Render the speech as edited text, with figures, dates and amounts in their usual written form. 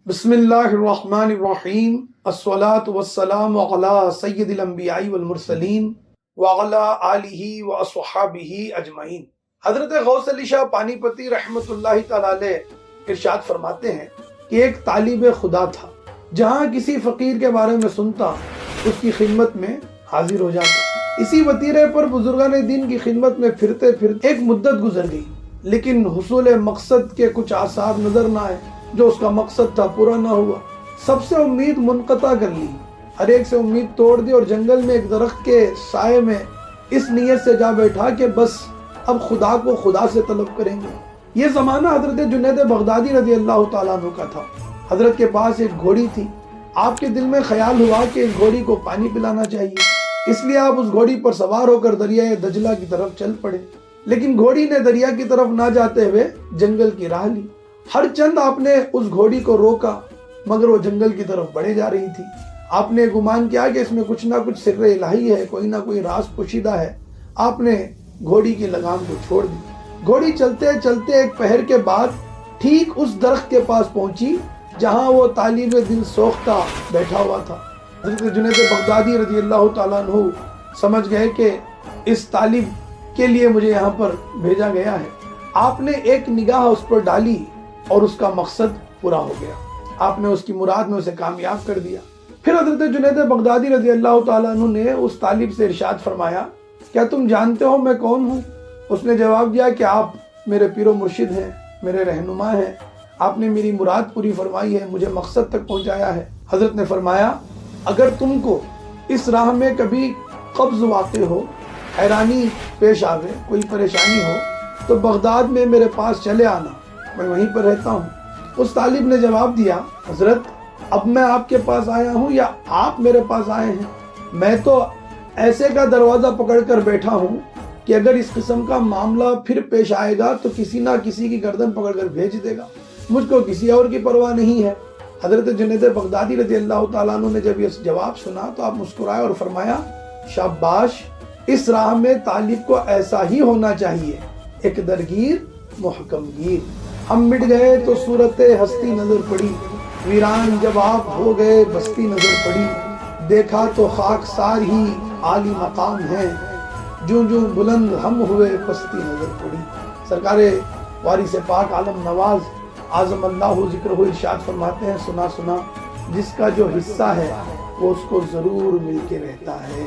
बिस्मिल्लाहिर्रहमानिर्रहीम अस्सलातु वस्सलामु अला सय्यदिल अंबिया'i वल मुरसलीन व अला आलिहि व अस्हाबिहि अजमईन। हजरत गौस अली शाह पानीपती रहमतुल्लाहि तआला अलैह इरशाद फरमाते हैं कि एक तालिब खुदा था, जहाँ किसी फकीर के बारे में सुनता उसकी खिदमत में हाजिर हो जाता। इसी वतीरे पर बुजुर्गान दीन की खिदमत में फिरते फिरते एक मुद्दत गुजर गई, लेकिन हुसूल मकसद के कुछ आसार नजर न आए। जो उसका मकसद था पूरा ना हुआ। सबसे उम्मीद मुनक़ता कर ली, हर एक से उम्मीद तोड़ दी और जंगल में एक दरख्त के साए में इस नीयत से जा बैठा कि बस अब खुदा को खुदा से तलब करेंगे। ये ज़माना हज़रत जुनैद बगदादी रज़ी अल्लाह तआला अन्हु का था। हज़रत के पास एक घोड़ी थी। आपके दिल में ख्याल हुआ कि इस घोड़ी को पानी पिलाना चाहिए, इसलिए आप उस घोड़ी पर सवार होकर दरिया दजला की तरफ चल पड़े। लेकिन घोड़ी ने दरिया की तरफ ना जाते हुए जंगल की राह ली। हर चंद आपने उस घोड़ी को रोका, मगर वो जंगल की तरफ बढ़े जा रही थी। आपने गुमान किया कि इसमें कुछ ना कुछ सिर्र इलाही है, कोई ना कोई राज पोशीदा है। आपने घोड़ी की लगाम को छोड़ दी। घोड़ी चलते चलते एक पहर के बाद ठीक उस दरख्त के पास पहुंची जहां वो तालिब दिल सोख्ता बैठा हुआ था। हज़रत जुनैद बगदादी रज़ी अल्लाह तआला अन्हु समझ गए कि इस तालिब के लिए मुझे यहाँ पर भेजा गया है। आपने एक निगाह उस पर डाली और उसका मकसद पूरा हो गया। आपने उसकी मुराद में उसे कामयाब कर दिया। फिर हज़रत जुनैद बगदादी रज़ी अल्लाह तआला अन्हु ने उस तालिब से इरशाद फरमाया, क्या तुम जानते हो मैं कौन हूँ? उसने जवाब दिया कि आप मेरे पीरो मुर्शिद हैं, मेरे रहनुमा हैं। आपने मेरी मुराद पूरी फरमाई है, मुझे मकसद तक पहुँचाया है। हज़रत ने फरमाया, अगर तुमको इस राह में कभी कब्ज़ वाक़े हो, हैरानी पेश आवे, कोई परेशानी हो, तो बगदाद में मेरे पास चले आना, मैं वहीं पर रहता हूँ। उस तालिब ने जवाब दिया, हजरत अब मैं आपके पास आया हूँ या आप मेरे पास आए हैं? मैं तो ऐसे का दरवाज़ा पकड़कर बैठा हूँ कि अगर इस किस्म का मामला फिर पेश आएगा तो किसी ना किसी की गर्दन पकड़कर भेज देगा। मुझको किसी और की परवाह नहीं है। हजरत जुनैद बगदादी रज़ी अल्लाह तआला अन्हु ने जब ये जवाब सुना तो आप मुस्कुराए और फरमाया, शाबाश, इस राह में तालिब को ऐसा ही होना चाहिए, एक दरगीर मुहकमगीर। हम मिट गए तो सूरत हस्ती नजर पड़ी, वीरान जब आप हो गए बस्ती नजर पड़ी। देखा तो खाकसार ही आली मकाम है, जूं जूं बुलंद हम हुए पस्ती नजर पड़ी। सरकारे वारिस पाक आलम नवाज आज़म अल्लाहु ज़िक्र इरशाद फरमाते हैं, सुना सुना जिसका जो हिस्सा है वो उसको ज़रूर मिल के रहता है।